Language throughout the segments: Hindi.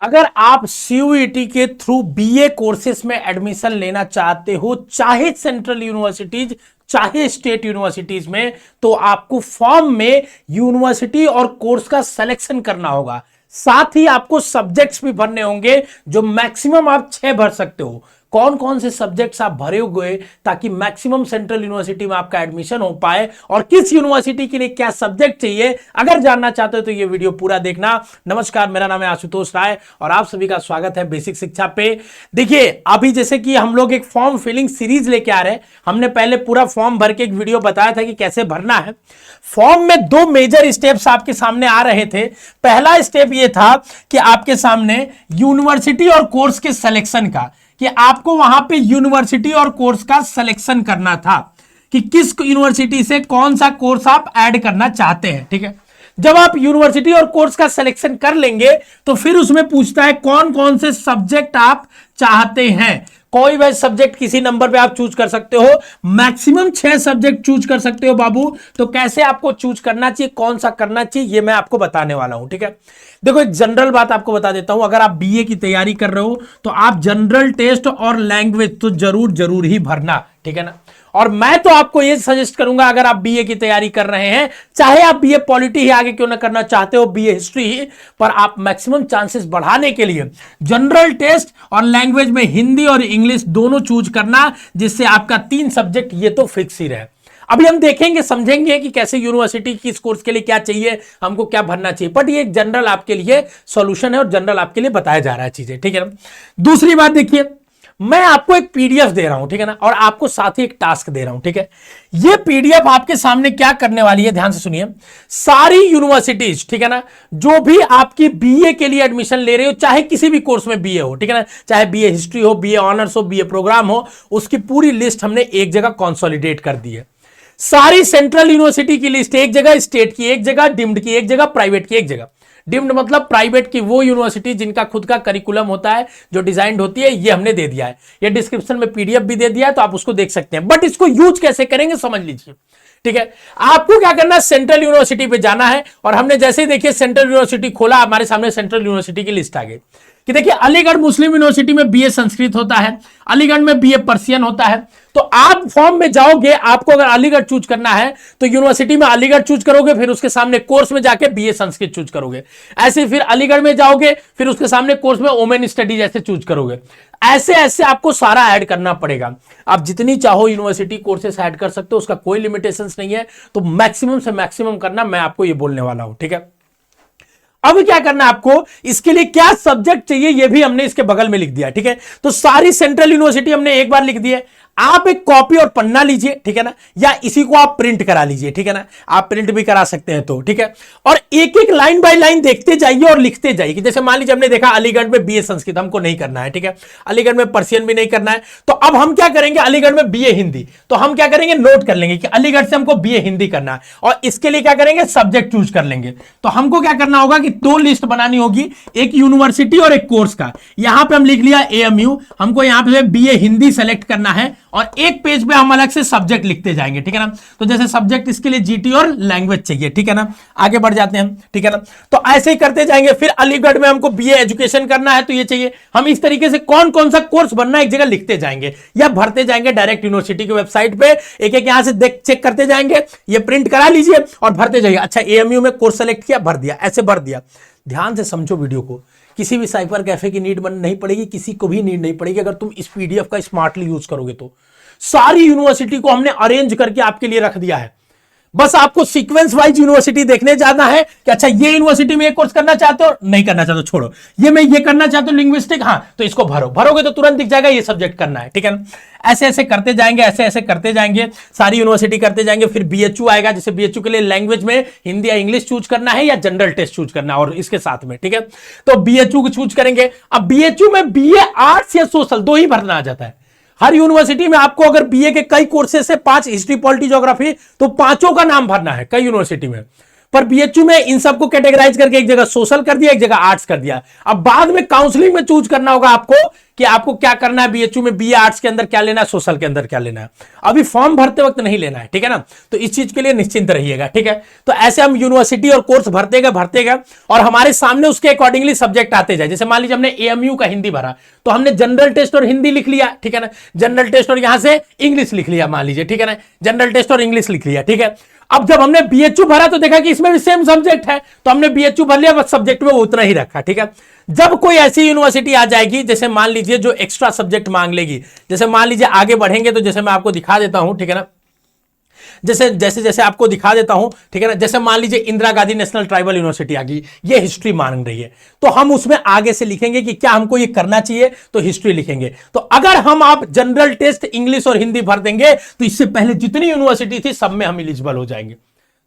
अगर आप सीयूईटी के थ्रू बीए कोर्सेज में एडमिशन लेना चाहते हो, चाहे सेंट्रल यूनिवर्सिटीज चाहे स्टेट यूनिवर्सिटीज में, तो आपको फॉर्म में यूनिवर्सिटी और कोर्स का सिलेक्शन करना होगा। साथ ही आपको सब्जेक्ट्स भी भरने होंगे, जो मैक्सिमम आप 6 भर सकते हो। कौन कौन से सब्जेक्ट्स आप भरे हुए ताकि मैक्सिमम सेंट्रल यूनिवर्सिटी में आपका एडमिशन हो पाए, और किस यूनिवर्सिटी के लिए क्या सब्जेक्ट चाहिए, अगर जानना चाहते हो तो ये वीडियो पूरा देखना। नमस्कार, मेरा नाम है आशुतोष राय और आप सभी का स्वागत है बेसिक शिक्षा पे। देखिए, अभी जैसे कि हम लोग एक फॉर्म फिलिंग सीरीज लेके आ रहे हैं। हमने पहले पूरा फॉर्म भर के एक वीडियो बताया था कि कैसे भरना है। फॉर्म में 2 मेजर स्टेप्स आपके सामने आ रहे थे। पहला स्टेप ये था कि आपके सामने यूनिवर्सिटी और कोर्स के सिलेक्शन का, कि आपको वहां पे यूनिवर्सिटी और कोर्स का सिलेक्शन करना था कि किस यूनिवर्सिटी से कौन सा कोर्स आप ऐड करना चाहते हैं। ठीक है, जब आप यूनिवर्सिटी और कोर्स का सिलेक्शन कर लेंगे तो फिर उसमें पूछता है कौन कौन से सब्जेक्ट आप चाहते हैं। कोई भी सब्जेक्ट किसी नंबर पे आप चूज कर सकते हो, मैक्सिमम 6 सब्जेक्ट चूज कर सकते हो बाबू। तो कैसे आपको चूज करना चाहिए, कौन सा करना चाहिए, ये मैं आपको बताने वाला हूं। ठीक है, देखो एक जनरल बात आपको बता देता हूं। अगर आप बीए की तैयारी कर रहे हो तो आप जनरल टेस्ट और लैंग्वेज तो जरूर ही भरना। ठीक है ना, और मैं तो आपको ये सजेस्ट करूंगा, अगर आप बीए की तैयारी कर रहे हैं, चाहे आप बीए पॉलिटी ही आगे क्यों ना करना चाहते हो, बीए हिस्ट्री ही, पर आप मैक्सिमम चांसेस बढ़ाने के लिए जनरल टेस्ट और लैंग्वेज में हिंदी और इंग्लिश दोनों चूज करना, जिससे आपका 3 सब्जेक्ट ये तो फिक्स ही रहे। अभी हम देखेंगे, समझेंगे कि कैसे यूनिवर्सिटी किस कोर्स के लिए क्या चाहिए, हमको क्या भरना चाहिए, बट ये एक जनरल आपके लिए सॉल्यूशन है और जनरल आपके लिए बताया जा रहा है चीजें। ठीक है ना, दूसरी बात देखिए, मैं आपको एक पीडीएफ दे रहा हूं, ठीक है ना, और आपको साथ ही एक टास्क दे रहा हूं। ठीक है, ये पीडीएफ आपके सामने क्या करने वाली है, ध्यान से सुनिए। सारी यूनिवर्सिटीज, ठीक है ना, जो भी आपकी बीए के लिए एडमिशन ले रहे हो, चाहे किसी भी कोर्स में बीए हो, ठीक है ना, चाहे बीए हिस्ट्री हो, बीए ऑनर्स हो, बीए प्रोग्राम हो, उसकी पूरी लिस्ट हमने एक जगह कंसोलिडेट कर दी है। सारी सेंट्रल यूनिवर्सिटी की लिस्ट एक जगह, स्टेट की एक जगह, डीम्ड की एक जगह, प्राइवेट की एक जगह। डीम्ड मतलब प्राइवेट की वो यूनिवर्सिटी जिनका खुद का करिकुलम होता है, जो डिजाइंड होती है, ये हमने दे दिया है। ये डिस्क्रिप्शन में पीडीएफ भी दे दिया है, तो आप उसको देख सकते हैं। बट इसको यूज कैसे करेंगे समझ लीजिए। ठीक है, आपको क्या करना है, सेंट्रल यूनिवर्सिटी पे जाना है, और हमने जैसे ही देखिए सेंट्रल यूनिवर्सिटी खोला, हमारे सामने सेंट्रल यूनिवर्सिटी की लिस्ट आ गई कि देखिए अलीगढ़ मुस्लिम यूनिवर्सिटी में बीए संस्कृत होता है, अलीगढ़ में बीए पर्सियन होता है। तो आप फॉर्म में जाओगे, आपको अगर अलीगढ़ चूज करना है तो यूनिवर्सिटी में अलीगढ़ चूज करोगे, फिर उसके सामने कोर्स में जाके बीए संस्कृत चूज करोगे। ऐसे फिर अलीगढ़ में जाओगे, फिर उसके सामने कोर्स में वुमेन स्टडीज ऐसे चूज करोगे। ऐसे ऐसे आपको सारा ऐड करना पड़ेगा। आप जितनी चाहो यूनिवर्सिटी कोर्सेस ऐड कर सकते हो, उसका कोई लिमिटेशंस नहीं है। तो मैक्सिमम से मैक्सिमम करना, मैं आपको ये बोलने वाला हूं। ठीक है, अब क्या करना है आपको, इसके लिए क्या सब्जेक्ट चाहिए ये भी हमने इसके बगल में लिख दिया। ठीक है, तो सारी सेंट्रल यूनिवर्सिटी हमने एक बार लिख दी है। आप एक कॉपी और पन्ना लीजिए, ठीक है ना, या इसी को आप प्रिंट करा लीजिए। ठीक है ना, आप प्रिंट भी करा सकते हैं तो ठीक है, और एक एक लाइन बाय लाइन देखते जाइए और लिखते जाइए। कि जैसे मान लीजिए हमने देखा अलीगढ़ में बीए संस्कृत हमको नहीं करना है, ठीक है, अलीगढ़ में पर्सियन भी नहीं करना है, तो अब हम क्या करेंगे, अलीगढ़ में बीए हिंदी, तो हम क्या करेंगे, नोट कर लेंगे कि अलीगढ़ से हमको बीए हिंदी करना है, और इसके लिए क्या करेंगे, सब्जेक्ट चूज कर लेंगे। तो हमको क्या करना होगा कि 2 लिस्ट बनानी होगी, एक यूनिवर्सिटी और एक कोर्स का। यहां पे हम लिख लिया एएमयू, हमको यहां पे बीए हिंदी सेलेक्ट करना है, और एक पेज पे हम अलग से सब्जेक्ट लिखते जाएंगे। ठीक है ना, तो जैसे सब्जेक्ट इसके लिए जीटी और लैंग्वेज चाहिए। ठीक है ना, आगे बढ़ जाते हैं हम। ठीक है ना, तो ऐसे ही करते जाएंगे। फिर अलीगढ़ में हमको बीए एजुकेशन करना है, तो ये चाहिए। हम इस तरीके से कौन कौन सा कोर्स बनना है एक जगह लिखते जाएंगे, या भरते जाएंगे डायरेक्ट यूनिवर्सिटी की वेबसाइट पे। एक एक यहां से देख चेक करते जाएंगे, ये प्रिंट करा लीजिए और भरते जाइए। अच्छा, एएमयू में कोर्स सेलेक्ट किया, भर दिया, ऐसे भर दिया। ध्यान से समझो वीडियो को, किसी भी साइबर कैफे की नीड नहीं पड़ेगी, किसी को भी नीड नहीं पड़ेगी, अगर तुम इस पीडीएफ का स्मार्टली यूज करोगे तो। सारी यूनिवर्सिटी को हमने अरेंज करके आपके लिए रख दिया है। बस आपको सीक्वेंस वाइज यूनिवर्सिटी देखने जाना है कि अच्छा ये यूनिवर्सिटी में एक कोर्स करना चाहते हो, नहीं करना चाहते हो छोड़ो, ये मैं ये करना चाहता हूं लिंग्विस्टिक, हाँ तो इसको भरो, भरोगे तो तुरंत दिख जाएगा ये सब्जेक्ट करना है। ठीक है ना, ऐसे ऐसे करते जाएंगे, ऐसे ऐसे करते जाएंगे, सारी यूनिवर्सिटी करते जाएंगे। फिर बीएचयू आएगा, जैसे बीएचयू के लिए लैंग्वेज में हिंदी या इंग्लिश चूज करना है, या जनरल टेस्ट चूज करना है और इसके साथ में। ठीक है, तो बीएचयू को चूज करेंगे। अब बीएचयू में बीए आर्ट्स या सोशल 2 ही भरना आ जाता है। हर यूनिवर्सिटी में आपको अगर बीए के कई कोर्सेज से 5 हिस्ट्री पॉलिटी ज्योग्राफी, तो 5 का नाम भरना है कई यूनिवर्सिटी में। पर बीएचयू में इन सबको कैटेगराइज करके एक जगह सोशल कर दिया, एक जगह आर्ट्स कर दिया। अब बाद में काउंसलिंग में चूज करना होगा आपको कि आपको क्या करना है, बीएचयू में बीए आर्ट्स के अंदर क्या लेना है, सोशल के अंदर क्या लेना है। अभी फॉर्म भरते वक्त नहीं लेना है, ठीक है ना। तो इस चीज के लिए निश्चिंत रहिएगा, ठीक है। तो ऐसे हम यूनिवर्सिटी और कोर्स भरते गए और हमारे सामने उसके अकॉर्डिंगली सब्जेक्ट आते जाए। जैसे मान लीजिए हमने एएमयू का हिंदी भरा, तो हमने जनरल टेस्ट और हिंदी लिख लिया, ठीक है ना। जनरल टेस्ट और यहां से इंग्लिश लिख लिया, मान लीजिए, ठीक है ना। जनरल टेस्ट और इंग्लिश लिख लिया, ठीक है। अब जब हमने बीएचयू भरा तो देखा कि इसमें भी सेम सब्जेक्ट है, तो हमने बीएचयू भर लिया, बस सब्जेक्ट में वो उतना ही रखा, ठीक है। जब कोई ऐसी यूनिवर्सिटी आ जाएगी जैसे मान लीजिए जो एक्स्ट्रा सब्जेक्ट मांग लेगी, जैसे मान लीजिए आगे बढ़ेंगे तो जैसे मैं आपको दिखा देता हूं, ठीक है ना। जैसे जैसे जैसे आपको दिखा देता हूं, ठीक है ना। जैसे मान लीजिए Indira Gandhi national tribal university आ गई, ये हिस्ट्री मांग रही है, तो हम उसमें आगे से लिखेंगे कि क्या हमको ये करना चाहिए, तो हिस्ट्री लिखेंगे। तो अगर हम आप जनरल टेस्ट इंग्लिश और हिंदी भर देंगे तो इससे पहले जितनी यूनिवर्सिटी थी सब में हम एलिजिबल हो जाएंगे।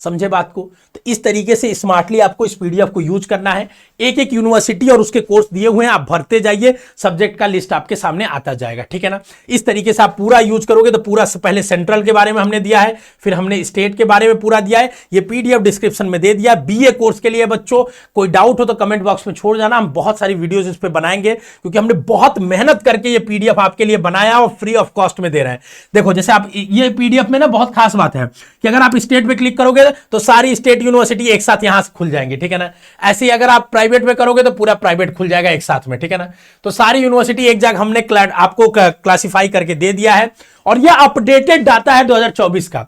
समझे बात को। तो इस तरीके से स्मार्टली आपको इस पीडीएफ को यूज करना है। एक एक यूनिवर्सिटी और उसके कोर्स दिए हुए हैं, आप भरते जाइए, सब्जेक्ट का लिस्ट आपके सामने आता जाएगा, ठीक है ना। इस तरीके से आप पूरा यूज करोगे तो पूरा पहले सेंट्रल के बारे में हमने दिया है, फिर हमने स्टेट के बारे में पूरा दिया है। ये पीडीएफ डिस्क्रिप्शन में दे दिया। बीए कोर्स के लिए बच्चों कोई डाउट हो तो कमेंट बॉक्स में छोड़ जाना, हम बहुत सारी वीडियोज इस पर बनाएंगे, क्योंकि हमने बहुत मेहनत करके ये पीडीएफ आपके लिए बनाया और फ्री ऑफ कॉस्ट में दे रहे हैं। देखो जैसे आप ये पीडीएफ में ना बहुत खास बात है कि अगर आप स्टेट पे क्लिक करोगे तो सारी स्टेट यूनिवर्सिटी एक साथ यहां से खुल जाएंगी, ठीक है ना। ऐसे ही अगर आप प्राइवेट में करोगे तो पूरा प्राइवेट खुल जाएगा एक साथ में, ठीक है ना। तो सारी यूनिवर्सिटी एक जगह हमने आपको क्लासिफाई करके दे दिया है, और यह अपडेटेड डाटा है 2024 का।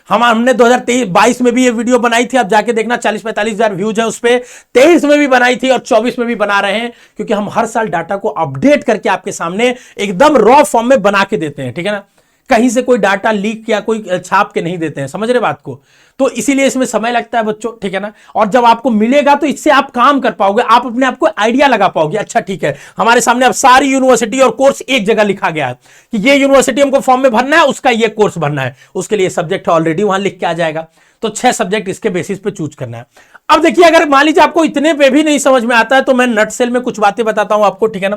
हमने 2023-22 में भी ये वीडियो बनाई थी, आप जाके देखना, 40-45 हजार व्यूज है उस पर। 23 में भी बनाई थी और 24 में भी बना रहे हैं, क्योंकि हम हर साल डाटा को अपडेट करके आपके सामने एकदम रॉ फॉर्म में बना के देते हैं, ठीक है ना। कहीं से कोई डाटा लीक या कोई छाप के नहीं देते हैं, समझ रहे बात को। तो इसीलिए इसमें समय लगता है बच्चों, ठीक है ना। और जब आपको मिलेगा तो इससे आप काम कर पाओगे, आप अपने आप को आइडिया लगा पाओगे। अच्छा ठीक है, हमारे सामने अब सारी यूनिवर्सिटी और कोर्स एक जगह लिखा गया है कि ये यूनिवर्सिटी हमको फॉर्म में भरना है, उसका ये कोर्स भरना है, उसके लिए सब्जेक्ट ऑलरेडी वहां लिख के आ जाएगा। तो 6 सब्जेक्ट इसके बेसिस पे चूज करना है। अब देखिए, अगर मान लीजिए आपको इतने पे भी नहीं समझ में आता है तो मैं नटसेल में कुछ बातें बताता हूं आपको, ठीक है ना।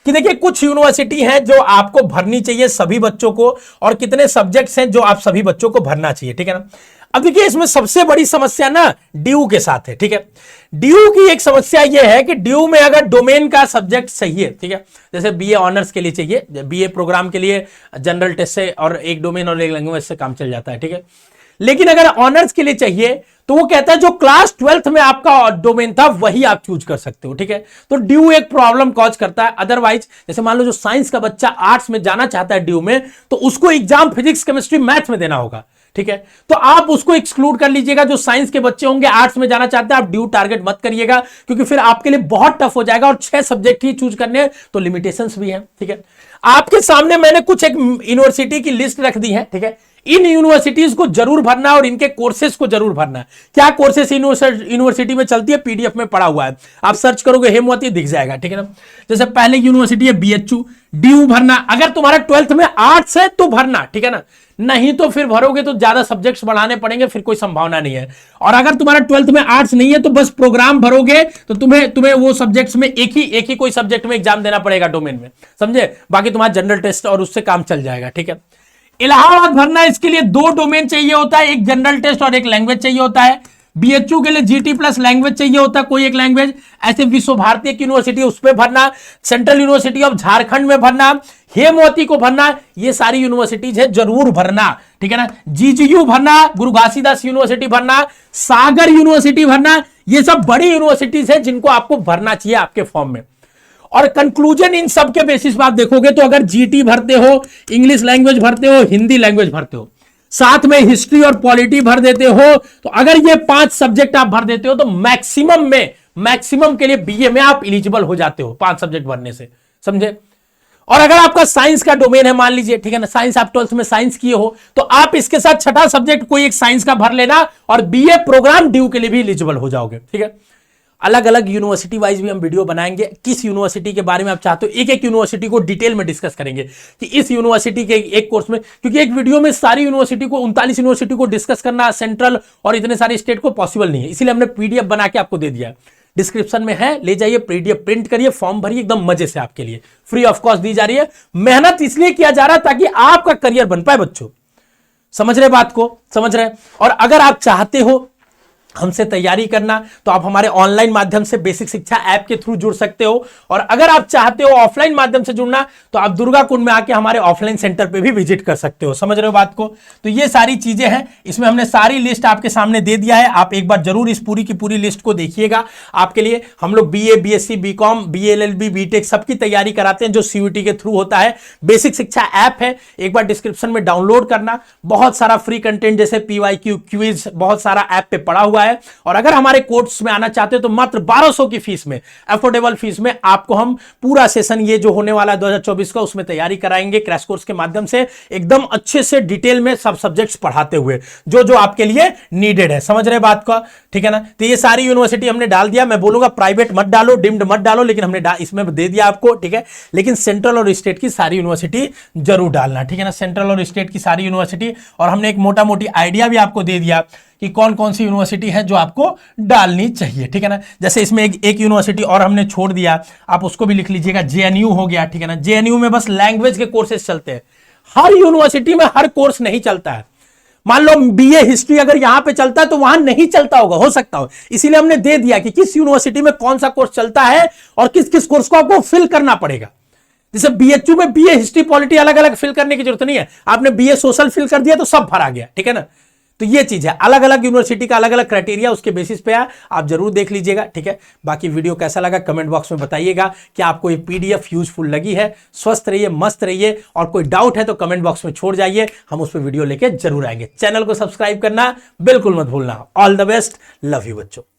कि देखिए कुछ यूनिवर्सिटी हैं जो आपको भरनी चाहिए सभी बच्चों को, और कितने सब्जेक्ट्स हैं जो आप सभी बच्चों को भरना चाहिए, ठीक है ना। अब देखिए इसमें सबसे बड़ी समस्या ना ड्यू के साथ है, ठीक है। ड्यू की एक समस्या यह है कि ड्यू में अगर डोमेन का सब्जेक्ट सही है, ठीक है, जैसे बीए ऑनर्स के लिए चाहिए, बीए प्रोग्राम के लिए जनरल टेस्ट से और एक डोमेन और एक लैंग्वेज से काम चल जाता है, ठीक है। लेकिन अगर ऑनर्स के लिए चाहिए तो वो कहता है जो क्लास 12th में आपका डोमेन था वही आप चूज कर सकते हो, ठीक है। तो ड्यू एक प्रॉब्लम कॉज करता है। अदरवाइज जैसे मान लो जो साइंस का बच्चा आर्ट्स में जाना चाहता है ड्यू में, तो उसको एग्जाम फिजिक्स केमिस्ट्री मैथ्स में देना होगा, ठीक है। तो आप उसको एक्सक्लूड कर लीजिएगा। जो साइंस के बच्चे होंगे आर्ट्स में जाना चाहते हैं, आप ड्यू टारगेट मत करिएगा, क्योंकि फिर आपके लिए बहुत टफ हो जाएगा और 6 सब्जेक्ट ही चूज करने, तो लिमिटेशंस भी हैं, ठीक है। आपके सामने मैंने कुछ एक यूनिवर्सिटी की लिस्ट रख दी है, ठीक है। इन यूनिवर्सिटीज को जरूर भरना है और इनके कोर्सेज को जरूर भरना है। क्या कोर्सेज यूनिवर्सिटी में चलती है, पीडीएफ में पड़ा हुआ है, आप सर्च करोगे हेमवती दिख जाएगा, ठीक है ना। जैसे पहले यूनिवर्सिटी है बीएचयू, ड्यू भरना। अगर तुम्हारा 12th में आर्ट्स है तो भरना, ठीक है ना, नहीं तो फिर भरोगे तो ज्यादा सब्जेक्ट्स बढ़ाने पड़ेंगे, फिर कोई संभावना नहीं है। और अगर तुम्हारा 12th में आर्ट्स नहीं है तो बस प्रोग्राम भरोगे, तो तुम्हें वो सब्जेक्ट्स में एक ही कोई सब्जेक्ट में एग्जाम देना पड़ेगा डोमेन में, समझे। बाकी तुम्हारा जनरल टेस्ट और उससे काम चल जाएगा, ठीक है। इलाहाबाद भरना, इसके लिए 2 डोमेन चाहिए होता है, एक जनरल टेस्ट और एक लैंग्वेज चाहिए होता है। बीएचयू के लिए जीटी प्लस लैंग्वेज चाहिए होता है, कोई एक लैंग्वेज। ऐसे विश्व भारती की यूनिवर्सिटी उस पर भरना, सेंट्रल यूनिवर्सिटी ऑफ झारखंड में भरना, हेमवती को भरना, ये सारी यूनिवर्सिटीज है, जरूर भरना, ठीक है ना। जीजीयू भरना, गुरु घासीदास यूनिवर्सिटी भरना, सागर यूनिवर्सिटी भरना, ये सब बड़ी यूनिवर्सिटीज है जिनको आपको भरना चाहिए आपके फॉर्म में। और कंक्लूजन इन सब के बेसिस पर आप देखोगे तो अगर जीटी भरते हो, इंग्लिश लैंग्वेज भरते हो, हिंदी लैंग्वेज भरते हो, साथ में हिस्ट्री और पॉलिटी भर देते हो, तो अगर ये 5 सब्जेक्ट आप भर देते हो तो मैक्सिमम के लिए बीए में आप एलिजिबल हो जाते हो 5 सब्जेक्ट भरने से, समझे। और अगर आपका साइंस का डोमेन है, मान लीजिए, ठीक है ना, साइंस आप 12th में साइंस किए हो, तो आप इसके साथ 6ठा सब्जेक्ट कोई एक साइंस का भर लेना और बीए प्रोग्राम ड्यू के लिए भी एलिजिबल हो जाओगे, ठीक है। अलग अलग यूनिवर्सिटी वाइज भी हम वीडियो बनाएंगे, किस यूनिवर्सिटी के बारे में आप चाहते हो, एक एक यूनिवर्सिटी को डिटेल में डिस्कस करेंगे कि इस यूनिवर्सिटी के एक कोर्स में, क्योंकि एक वीडियो में सारी यूनिवर्सिटी को 39 यूनिवर्सिटी को डिस्कस करना, सेंट्रल और इतने सारे स्टेट को पॉसिबल नहीं है, इसीलिए हमने पीडीएफ बना के आपको दे दिया। डिस्क्रिप्शन में है, ले जाइए, पीडीएफ प्रिंट करिए, फॉर्म भरिए, एकदम मजे से आपके लिए फ्री ऑफ कॉस्ट दी जा रही है। मेहनत इसलिए किया जा रहा है ताकि आपका करियर बन पाए बच्चों, समझ रहे बात को, समझ रहे। और अगर आप चाहते हो हमसे तैयारी करना, तो आप हमारे ऑनलाइन माध्यम से बेसिक शिक्षा ऐप के थ्रू जुड़ सकते हो। और अगर आप चाहते हो ऑफलाइन माध्यम से जुड़ना, तो आप दुर्गा कुंड में आके हमारे ऑफलाइन सेंटर पे भी विजिट कर सकते हो। समझ रहे हो बात को? तो ये सारी चीजें हैं, इसमें हमने सारी लिस्ट आपके सामने दे दिया है। आप एक बार जरूर इस पूरी की पूरी लिस्ट को देखिएगा। आपके लिए हम लोग BA, BSc, BCom, BLLB, BTech सबकी तैयारी कराते हैं, जो सीयूटी के थ्रू होता है। बेसिक शिक्षा ऐप है, एक बार डिस्क्रिप्शन में डाउनलोड करना। बहुत सारा फ्री कंटेंट जैसे पीवाईक्यू, क्विज, बहुत सारा ऐप पे पड़ा हुआ है। और अगर हमारे कोर्स में आना चाहते हो तो मात्र 1200 की फीस में, अफोर्डेबल फीस में आपको हम पूरा सेशन ये जो होने वाला है 2024 का, उसमें तैयारी कराएंगे क्रैश कोर्स के माध्यम से, एकदम अच्छे से डिटेल में सब सब्जेक्ट्स पढ़ाते हुए, जो जो आपके लिए नीडेड है। समझ रहे बात का? ठीक है ना? तो ये सारी यूनिवर्सिटी हमने डाल दिया। मैं बोलूंगा प्राइवेट मत डालो, डिम्ड मत डालो, लेकिन हमने इसमें दे दिया आपको। ठीक है, लेकिन सेंट्रल और स्टेट की सारी यूनिवर्सिटी जरूर डालना। ठीक है ना? सेंट्रल और स्टेट की सारी यूनिवर्सिटी, और हमने एक मोटा मोटी आइडिया भी आपको दे दिया कि कौन कौन सी यूनिवर्सिटी है जो आपको डालनी चाहिए। ठीक है ना? जैसे इसमें एक यूनिवर्सिटी और हमने छोड़ दिया, आप उसको भी लिख लीजिएगा, जेएनयू हो गया। ठीक है ना? जेएनयू में बस लैंग्वेज के कोर्सेज चलते हैं, हर यूनिवर्सिटी में हर कोर्स नहीं चलता है। मान लो बीए हिस्ट्री अगर यहां पे चलता है तो वहां नहीं चलता होगा, हो सकता हो, इसीलिए हमने दे दिया कि किस यूनिवर्सिटी में कौन सा कोर्स चलता है और किस किस कोर्स को आपको फिल करना पड़ेगा। जैसे बीएचयू में बीए हिस्ट्री पॉलिटी अलग अलग फिल करने की जरूरत नहीं है, आपने बीए सोशल फिल कर दिया तो सब भरा गया। ठीक है ना? तो ये चीज है, अलग अलग यूनिवर्सिटी का अलग अलग क्राइटेरिया, उसके बेसिस पे आप जरूर देख लीजिएगा। ठीक है, बाकी वीडियो कैसा लगा कमेंट बॉक्स में बताइएगा कि आपको ये पीडीएफ यूजफुल लगी है। स्वस्थ रहिए, मस्त रहिए, और कोई डाउट है तो कमेंट बॉक्स में छोड़ जाइए, हम उस पर वीडियो लेके जरूर आएंगे। चैनल को सब्सक्राइब करना बिल्कुल मत भूलना। All the best, love you बच्चों।